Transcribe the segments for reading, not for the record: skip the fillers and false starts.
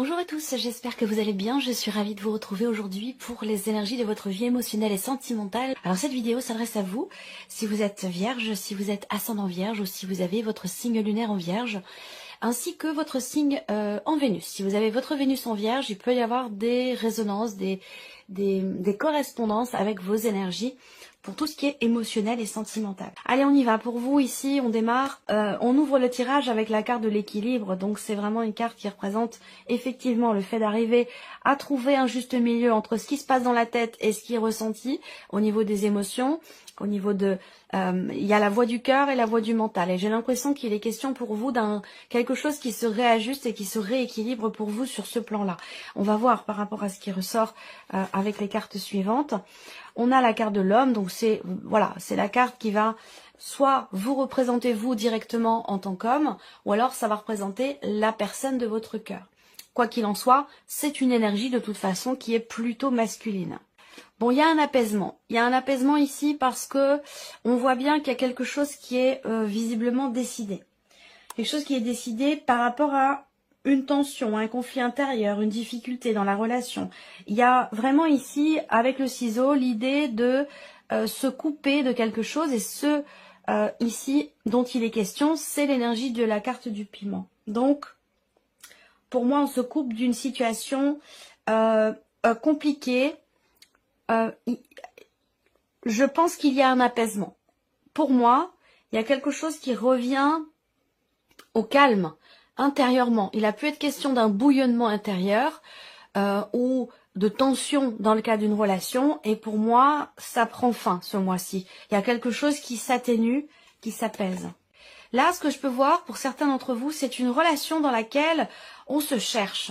Bonjour à tous, j'espère que vous allez bien. Je suis ravie de vous retrouver aujourd'hui pour les énergies de votre vie émotionnelle et sentimentale. Alors cette vidéo s'adresse à vous, si vous êtes vierge, si vous êtes ascendant vierge ou si vous avez votre signe lunaire en vierge, ainsi que votre signe en Vénus. Si vous avez votre Vénus en vierge, il peut y avoir des résonances, des correspondances avec vos énergies pour tout ce qui est émotionnel et sentimental. Allez, on y va. Pour vous, ici, on démarre. On ouvre le tirage avec la carte de l'équilibre. Donc, c'est vraiment une carte qui représente effectivement le fait d'arriver à trouver un juste milieu entre ce qui se passe dans la tête et ce qui est ressenti au niveau des émotions, au niveau de... il y a la voix du cœur et la voix du mental. Et j'ai l'impression qu'il est question pour vous d'un quelque chose qui se réajuste et qui se rééquilibre pour vous sur ce plan-là. On va voir par rapport à ce qui ressort avec les cartes suivantes. On a la carte de l'homme, donc c'est voilà, c'est la carte qui va soit vous représenter vous directement en tant qu'homme, ou alors ça va représenter la personne de votre cœur. Quoi qu'il en soit, c'est une énergie de toute façon qui est plutôt masculine. Bon, il y a un apaisement. Il y a un apaisement ici parce que on voit bien qu'il y a quelque chose qui est visiblement décidé. Quelque chose qui est décidé par rapport à une tension, un conflit intérieur, une difficulté dans la relation. Il y a vraiment ici, avec le ciseau, l'idée de se couper de quelque chose. Et ce, ici, dont il est question, c'est l'énergie de la carte du piment. Donc, pour moi, on se coupe d'une situation compliquée. Je pense qu'il y a un apaisement. Pour moi, il y a quelque chose qui revient au calme intérieurement. Il a pu être question d'un bouillonnement intérieur ou de tension dans le cas d'une relation. Et pour moi, ça prend fin ce mois-ci. Il y a quelque chose qui s'atténue, qui s'apaise. Là, ce que je peux voir pour certains d'entre vous, c'est une relation dans laquelle on se cherche.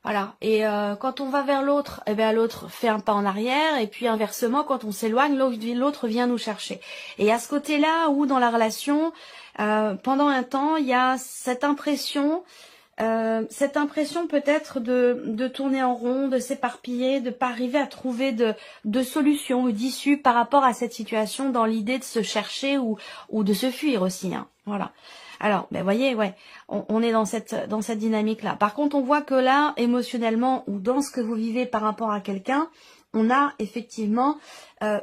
Voilà, et quand on va vers l'autre, eh bien l'autre fait un pas en arrière, et puis inversement, quand on s'éloigne, l'autre vient nous chercher. Et à ce côté-là, où dans la relation, pendant un temps, il y a cette impression peut-être de tourner en rond, de s'éparpiller, de pas arriver à trouver de solution ou d'issue par rapport à cette situation, dans l'idée de se chercher ou de se fuir aussi. Hein. Voilà. Alors, ben voyez, ouais, on est dans cette dynamique-là. Par contre, on voit que là, émotionnellement, ou dans ce que vous vivez par rapport à quelqu'un, on a effectivement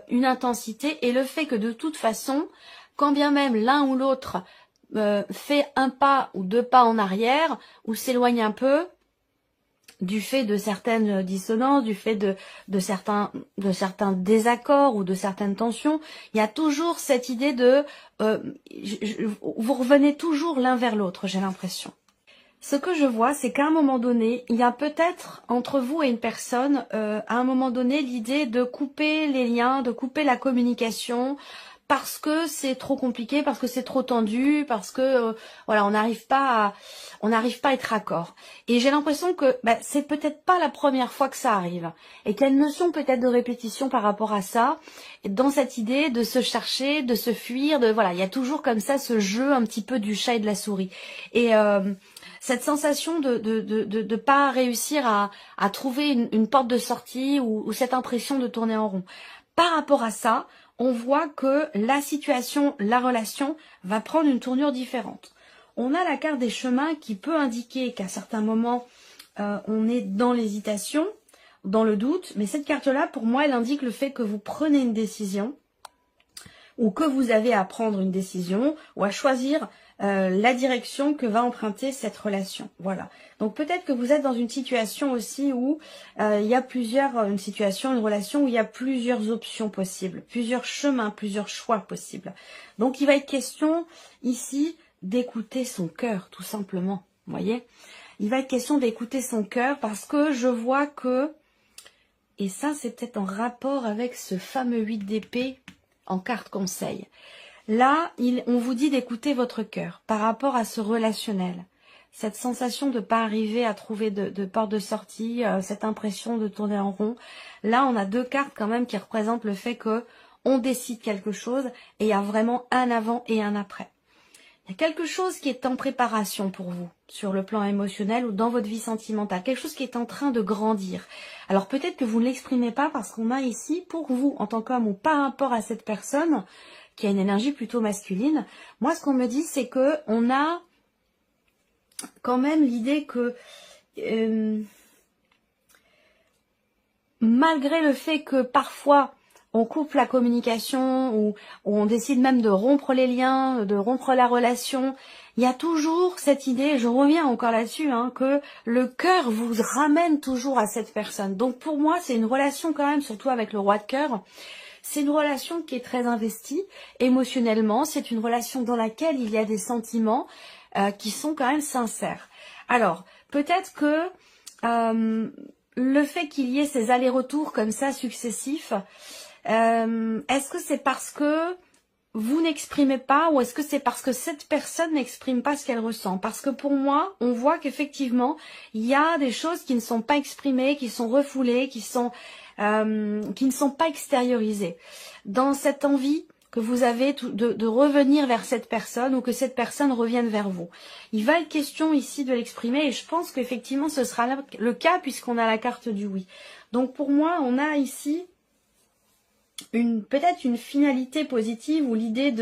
une intensité et le fait que de toute façon, quand bien même l'un ou l'autre fait un pas ou deux pas en arrière, ou s'éloigne un peu, du fait de certaines dissonances, du fait de certains désaccords ou de certaines tensions, il y a toujours cette idée de vous revenez toujours l'un vers l'autre, j'ai l'impression. Ce que je vois, c'est qu'à un moment donné, il y a peut-être entre vous et une personne, à un moment donné, l'idée de couper les liens, de couper la communication, parce que c'est trop compliqué, parce que c'est trop tendu, parce que voilà, on n'arrive pas à être raccord. Et j'ai l'impression que c'est peut-être pas la première fois que ça arrive, et qu'il y a une notion peut-être de répétition par rapport à ça, dans cette idée de se chercher, de se fuir, de voilà, il y a toujours comme ça ce jeu un petit peu du chat et de la souris. Et cette sensation de pas réussir à trouver une porte de sortie ou cette impression de tourner en rond. Par rapport à ça, on voit que la situation, la relation va prendre une tournure différente. On a la carte des chemins qui peut indiquer qu'à certains moments, on est dans l'hésitation, dans le doute. Mais cette carte-là, pour moi, elle indique le fait que vous prenez une décision ou que vous avez à prendre une décision ou à choisir la direction que va emprunter cette relation. Voilà. Donc peut-être que vous êtes dans une situation aussi où il y a une relation où il y a plusieurs options possibles, plusieurs chemins, plusieurs choix possibles. Donc il va être question ici d'écouter son cœur, tout simplement. Vous voyez ? Il va être question d'écouter son cœur parce que je vois que, et ça c'est peut-être en rapport avec ce fameux 8 d'épée en carte conseil. Là, on vous dit d'écouter votre cœur par rapport à ce relationnel. Cette sensation de ne pas arriver à trouver de porte de sortie, cette impression de tourner en rond. Là, on a deux cartes quand même qui représentent le fait que on décide quelque chose et il y a vraiment un avant et un après. Il y a quelque chose qui est en préparation pour vous sur le plan émotionnel ou dans votre vie sentimentale. Quelque chose qui est en train de grandir. Alors peut-être que vous ne l'exprimez pas parce qu'on a ici, pour vous en tant qu'homme ou par rapport à cette personne, qui a une énergie plutôt masculine, moi ce qu'on me dit c'est que on a quand même l'idée que malgré le fait que parfois on coupe la communication ou on décide même de rompre les liens, de rompre la relation, il y a toujours cette idée, je reviens encore là-dessus, hein, que le cœur vous ramène toujours à cette personne. Donc pour moi, c'est une relation quand même, surtout avec le roi de cœur, c'est une relation qui est très investie émotionnellement, c'est une relation dans laquelle il y a des sentiments qui sont quand même sincères. Alors, peut-être que le fait qu'il y ait ces allers-retours comme ça successifs, est-ce que c'est parce que vous n'exprimez pas ou est-ce que c'est parce que cette personne n'exprime pas ce qu'elle ressent? Parce que pour moi, on voit qu'effectivement, il y a des choses qui ne sont pas exprimées, qui sont refoulées, qui ne sont pas extériorisées. Dans cette envie que vous avez de revenir vers cette personne ou que cette personne revienne vers vous. Il va être question ici de l'exprimer et je pense qu'effectivement ce sera le cas puisqu'on a la carte du oui. Donc pour moi, on a ici peut-être une finalité positive ou l'idée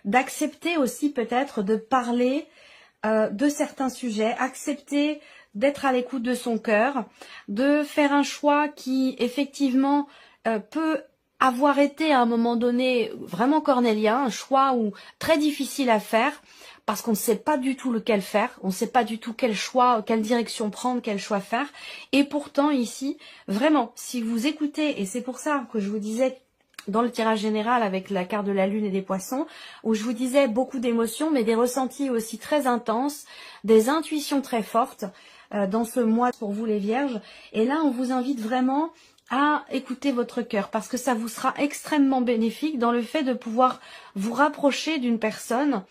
d'accepter aussi peut-être de parler de certains sujets, accepter d'être à l'écoute de son cœur, de faire un choix qui effectivement peut avoir été à un moment donné vraiment cornélien, un choix très difficile à faire parce qu'on ne sait pas du tout lequel faire, on ne sait pas du tout quel choix, quelle direction prendre, quel choix faire. Et pourtant ici, vraiment, si vous écoutez, et c'est pour ça que je vous disais dans le tirage général avec la carte de la lune et des poissons, où je vous disais beaucoup d'émotions, mais des ressentis aussi très intenses, des intuitions très fortes dans ce mois pour vous les vierges. Et là, on vous invite vraiment à écouter votre cœur, parce que ça vous sera extrêmement bénéfique dans le fait de pouvoir vous rapprocher d'une personne.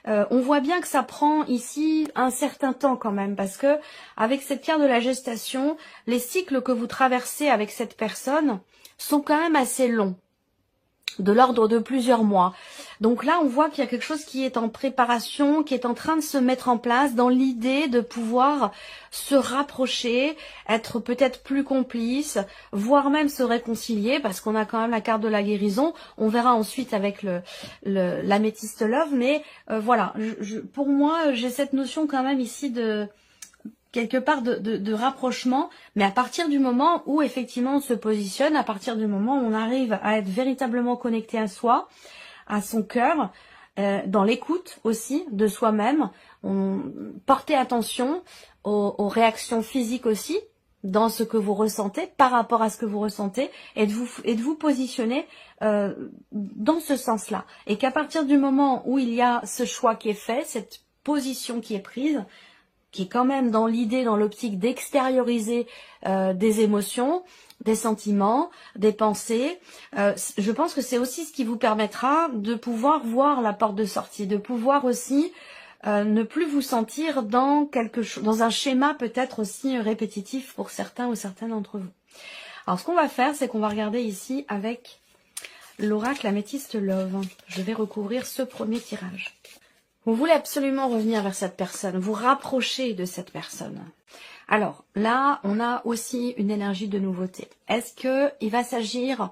On voit bien que ça prend ici un certain temps quand même, parce que avec cette carte de la gestation, les cycles que vous traversez avec cette personne sont quand même assez longs, de l'ordre de plusieurs mois. Donc là, on voit qu'il y a quelque chose qui est en préparation, qui est en train de se mettre en place dans l'idée de pouvoir se rapprocher, être peut-être plus complice, voire même se réconcilier, parce qu'on a quand même la carte de la guérison. On verra ensuite avec l'améthyste love, mais voilà, pour moi, j'ai cette notion quand même ici de quelque part de rapprochement, mais à partir du moment où effectivement on se positionne, à partir du moment où on arrive à être véritablement connecté à soi, à son cœur, dans l'écoute aussi de soi-même, portez attention aux réactions physiques aussi, dans ce que vous ressentez, par rapport à ce que vous ressentez, et de vous positionner dans ce sens-là. Et qu'à partir du moment où il y a ce choix qui est fait, cette position qui est prise, qui est quand même dans l'idée, dans l'optique d'extérioriser des émotions, des sentiments, des pensées. Je pense que c'est aussi ce qui vous permettra de pouvoir voir la porte de sortie, de pouvoir aussi ne plus vous sentir dans dans un schéma peut-être aussi répétitif pour certains ou certaines d'entre vous. Alors ce qu'on va faire, c'est qu'on va regarder ici avec l'oracle améthyste love. Je vais recouvrir ce premier tirage. Vous voulez absolument revenir vers cette personne, vous rapprocher de cette personne. Alors là, on a aussi une énergie de nouveauté. Est-ce qu'il va s'agir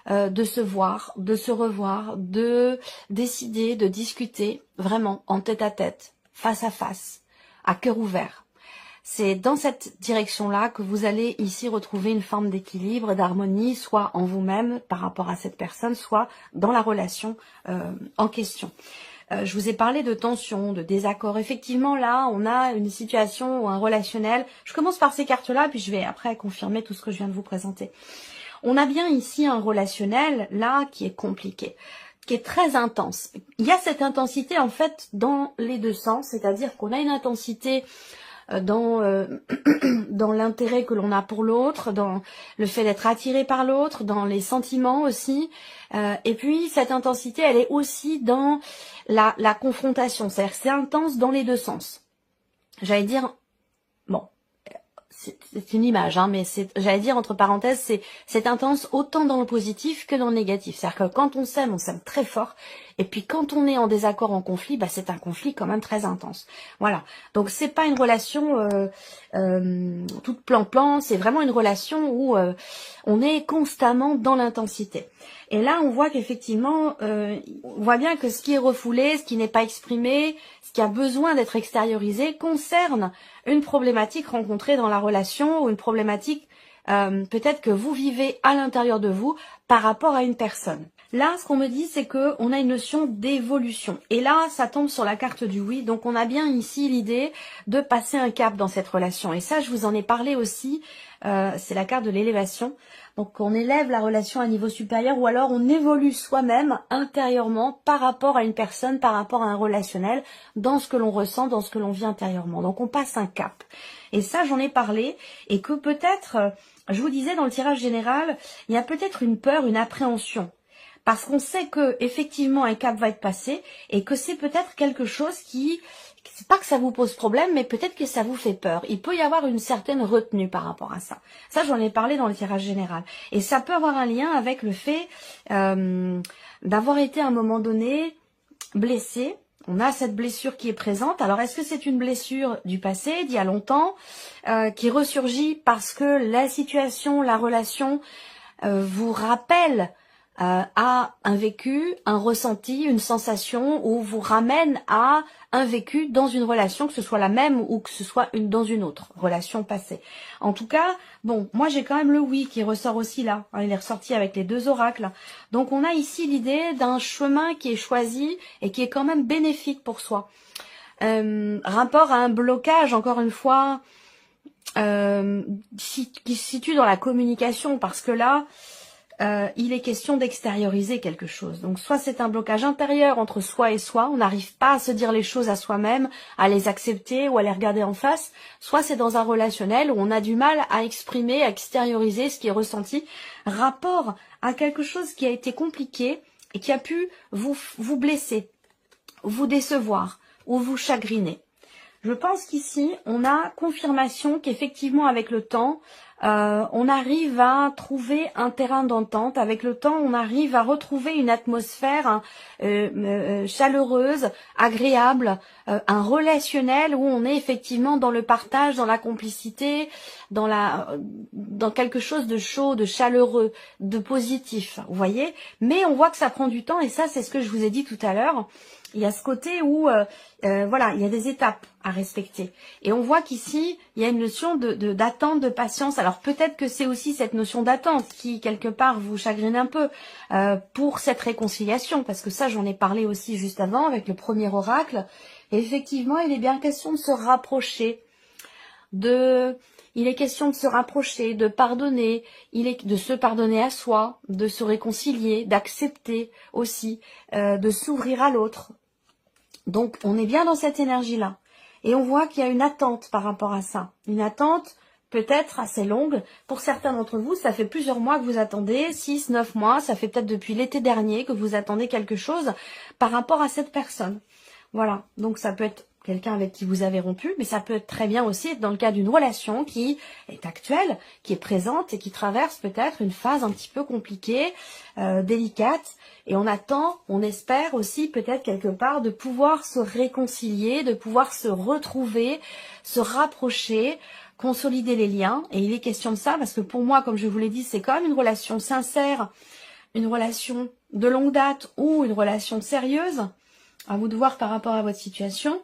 de se voir, de se revoir, de décider, de discuter vraiment en tête-à-tête, face à face, à cœur ouvert? C'est dans cette direction-là que vous allez ici retrouver une forme d'équilibre, d'harmonie, soit en vous-même par rapport à cette personne, soit dans la relation en question. Je vous ai parlé de tension, de désaccord. Effectivement, là, on a une situation ou un relationnel. Je commence par ces cartes-là, puis je vais après confirmer tout ce que je viens de vous présenter. On a bien ici un relationnel, là, qui est compliqué, qui est très intense. Il y a cette intensité, en fait, dans les deux sens, c'est-à-dire qu'on a une intensité dans l'intérêt que l'on a pour l'autre, dans le fait d'être attiré par l'autre, dans les sentiments aussi. Et puis, cette intensité, elle est aussi dans la confrontation. C'est-à-dire que c'est intense dans les deux sens. J'allais dire, bon, c'est une image, hein, mais j'allais dire entre parenthèses, c'est intense autant dans le positif que dans le négatif. C'est-à-dire que quand on s'aime très fort, et puis quand on est en désaccord, en conflit, bah c'est un conflit quand même très intense. Voilà. Donc c'est pas une relation toute plan-plan, c'est vraiment une relation où on est constamment dans l'intensité. Et là, on voit qu'effectivement, on voit bien que ce qui est refoulé, ce qui n'est pas exprimé, ce qui a besoin d'être extériorisé, concerne une problématique rencontrée dans la relation ou une problématique peut-être que vous vivez à l'intérieur de vous par rapport à une personne. Là, ce qu'on me dit, c'est que on a une notion d'évolution. Et là, ça tombe sur la carte du oui. Donc, on a bien ici l'idée de passer un cap dans cette relation. Et ça, je vous en ai parlé aussi. C'est la carte de l'élévation. Donc, on élève la relation à un niveau supérieur ou alors on évolue soi-même intérieurement par rapport à une personne, par rapport à un relationnel, dans ce que l'on ressent, dans ce que l'on vit intérieurement. Donc, on passe un cap. Et ça, j'en ai parlé. Et que peut-être, je vous disais dans le tirage général, il y a peut-être une peur, une appréhension. Parce qu'on sait que effectivement un cap va être passé et que c'est peut-être quelque chose qui, c'est pas que ça vous pose problème, mais peut-être que ça vous fait peur. Il peut y avoir une certaine retenue par rapport à ça. Ça, j'en ai parlé dans le tirage général. Et ça peut avoir un lien avec le fait d'avoir été à un moment donné blessé. On a cette blessure qui est présente. Alors, est-ce que c'est une blessure du passé, d'il y a longtemps, qui ressurgit parce que la situation, la relation vous rappelle à un vécu, un ressenti, une sensation, ou vous ramène à un vécu dans une relation, que ce soit la même ou que ce soit dans une autre relation passée. En tout cas, bon, moi j'ai quand même le oui qui ressort aussi là. Il est ressorti avec les deux oracles. Donc on a ici l'idée d'un chemin qui est choisi et qui est quand même bénéfique pour soi. Rapport à un blocage, encore une fois, qui se situe dans la communication, parce que là, il est question d'extérioriser quelque chose. Donc soit c'est un blocage intérieur entre soi et soi, on n'arrive pas à se dire les choses à soi-même, à les accepter ou à les regarder en face, soit c'est dans un relationnel où on a du mal à exprimer, à extérioriser ce qui est ressenti, rapport à quelque chose qui a été compliqué et qui a pu vous blesser, vous décevoir ou vous chagriner. Je pense qu'ici, on a confirmation qu'effectivement avec le temps, on arrive à trouver un terrain d'entente. Avec le temps, on arrive à retrouver une atmosphère chaleureuse, agréable, un relationnel où on est effectivement dans le partage, dans la complicité, dans quelque chose de chaud, de chaleureux, de positif, vous voyez. Mais on voit que ça prend du temps et ça, c'est ce que je vous ai dit tout à l'heure. Il y a ce côté où, voilà, il y a des étapes à respecter. Et on voit qu'ici, il y a une notion d'attente, de patience. Alors peut-être que c'est aussi cette notion d'attente qui, quelque part, vous chagrine un peu pour cette réconciliation. Parce que ça, j'en ai parlé aussi juste avant avec le premier oracle. Et effectivement, il est bien question de se rapprocher, il est question de se rapprocher, de pardonner, de se pardonner à soi, de se réconcilier, d'accepter aussi, de s'ouvrir à l'autre. Donc, on est bien dans cette énergie-là. Et on voit qu'il y a une attente par rapport à ça. Une attente peut-être assez longue. Pour certains d'entre vous, ça fait plusieurs mois que vous attendez, 6, 9 mois, ça fait peut-être depuis l'été dernier que vous attendez quelque chose par rapport à cette personne. Voilà, donc ça peut être quelqu'un avec qui vous avez rompu, mais ça peut être très bien aussi être dans le cas d'une relation qui est actuelle, qui est présente et qui traverse peut-être une phase un petit peu compliquée, délicate. Et on attend, on espère aussi peut-être quelque part de pouvoir se réconcilier, de pouvoir se retrouver, se rapprocher, consolider les liens. Et il est question de ça parce que pour moi, comme je vous l'ai dit, c'est quand même une relation sincère, une relation de longue date ou une relation sérieuse. À vous de voir par rapport à votre situation.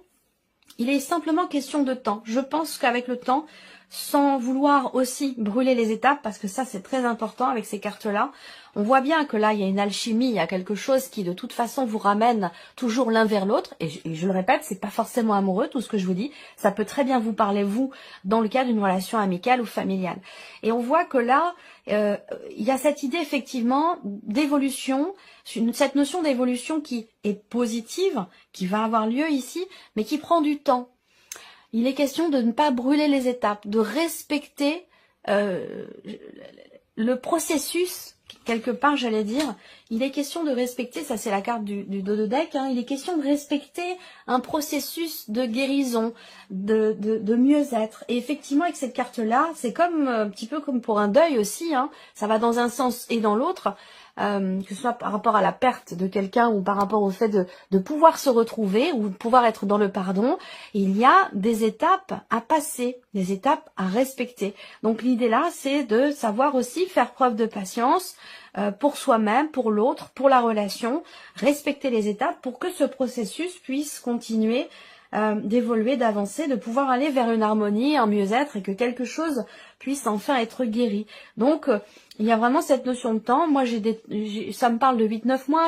Il est simplement question de temps. Je pense qu'avec le temps, sans vouloir aussi brûler les étapes, parce que ça c'est très important avec ces cartes-là, on voit bien que là il y a une alchimie, il y a quelque chose qui de toute façon vous ramène toujours l'un vers l'autre, et je le répète, c'est pas forcément amoureux tout ce que je vous dis, ça peut très bien vous parler vous dans le cas d'une relation amicale ou familiale. Et on voit que là, il y a cette idée effectivement d'évolution, cette notion d'évolution qui est positive, qui va avoir lieu ici, mais qui prend du temps. Il est question de ne pas brûler les étapes, de respecter le processus, quelque part j'allais dire. Il est question de respecter, ça c'est la carte du dos de deck, hein, il est question de respecter un processus de guérison, de mieux-être. Et effectivement avec cette carte-là, c'est comme un petit peu comme pour un deuil aussi, hein, ça va dans un sens et dans l'autre. Que ce soit par rapport à la perte de quelqu'un ou par rapport au fait de pouvoir se retrouver ou de pouvoir être dans le pardon, il y a des étapes à passer, des étapes à respecter. Donc l'idée là, c'est de savoir aussi faire preuve de patience, pour soi-même, pour l'autre, pour la relation, respecter les étapes pour que ce processus puisse continuer d'évoluer, d'avancer, de pouvoir aller vers une harmonie, un mieux-être et que quelque chose puisse enfin être guéri. Donc, il y a vraiment cette notion de temps. Moi, ça me parle de 8-9 mois,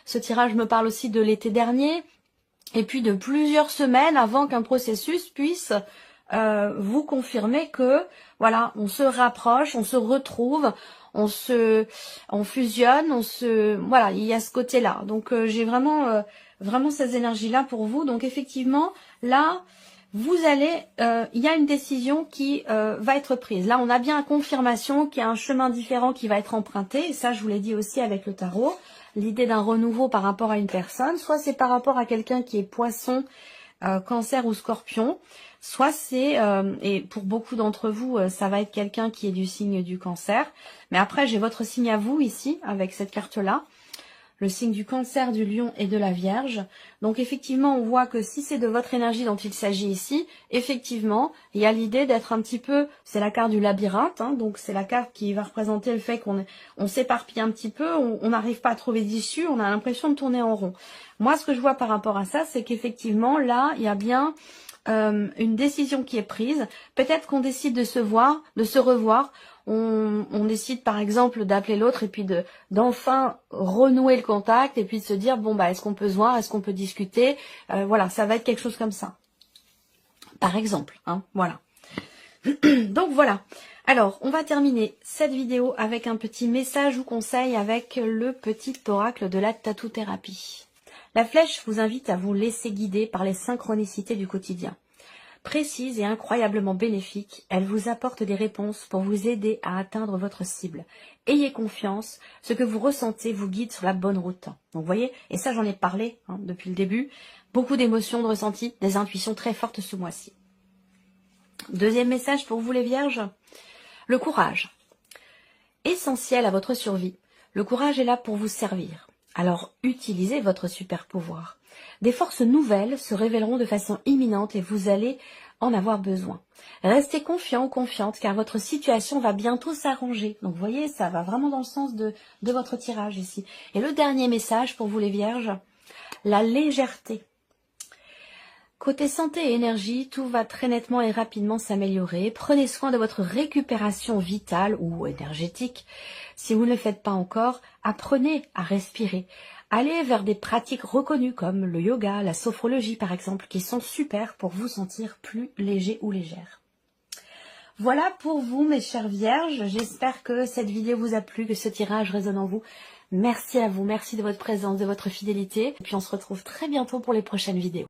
ce tirage me parle aussi de l'été dernier et puis de plusieurs semaines avant qu'un processus puisse vous confirmer que, voilà, on se rapproche, on se retrouve, on fusionne, voilà, il y a ce côté-là. Donc, j'ai vraiment ces énergies-là pour vous. Donc effectivement, là, il y a une décision qui va être prise. Là, on a bien une confirmation qu'il y a un chemin différent qui va être emprunté. Et ça, je vous l'ai dit aussi avec le tarot. L'idée d'un renouveau par rapport à une personne. Soit c'est par rapport à quelqu'un qui est poisson, cancer ou scorpion. Soit c'est, et pour beaucoup d'entre vous, ça va être quelqu'un qui est du signe du cancer. Mais après, j'ai votre signe à vous ici, avec cette carte-là. Le signe du cancer, du lion et de la vierge. Donc effectivement, on voit que si c'est de votre énergie dont il s'agit ici, effectivement, il y a l'idée d'être un petit peu, c'est la carte du labyrinthe, hein, donc c'est la carte qui va représenter le fait qu'on s'éparpille un petit peu, on n'arrive pas à trouver d'issue, on a l'impression de tourner en rond. Moi, ce que je vois par rapport à ça, c'est qu'effectivement, là, il y a bien une décision qui est prise. Peut-être qu'on décide de se voir, de se revoir. On décide par exemple d'appeler l'autre et puis d'enfin renouer le contact et puis de se dire bon bah est-ce qu'on peut se voir, est-ce qu'on peut discuter, voilà, ça va être quelque chose comme ça. Par exemple, hein, voilà. Donc voilà. Alors, on va terminer cette vidéo avec un petit message ou conseil avec le petit oracle de la tatou-thérapie. La flèche vous invite à vous laisser guider par les synchronicités du quotidien. Précise et incroyablement bénéfique, elle vous apporte des réponses pour vous aider à atteindre votre cible. Ayez confiance, ce que vous ressentez vous guide sur la bonne route. Donc vous voyez, et ça j'en ai parlé depuis le début, beaucoup d'émotions, de ressentis, des intuitions très fortes ce mois-ci. Deuxième message pour vous les vierges, le courage. Essentiel à votre survie, le courage est là pour vous servir. Alors utilisez votre super pouvoir. Des forces nouvelles se révéleront de façon imminente et vous allez en avoir besoin. Restez confiant ou confiante car votre situation va bientôt s'arranger. Donc vous voyez, ça va vraiment dans le sens de votre tirage ici. Et le dernier message pour vous les vierges, la légèreté. Côté santé et énergie, tout va très nettement et rapidement s'améliorer. Prenez soin de votre récupération vitale ou énergétique. Si vous ne le faites pas encore, apprenez à respirer. Allez vers des pratiques reconnues comme le yoga, la sophrologie par exemple, qui sont super pour vous sentir plus léger ou légère. Voilà pour vous mes chères vierges. J'espère que cette vidéo vous a plu, que ce tirage résonne en vous. Merci à vous, merci de votre présence, de votre fidélité. Et puis on se retrouve très bientôt pour les prochaines vidéos.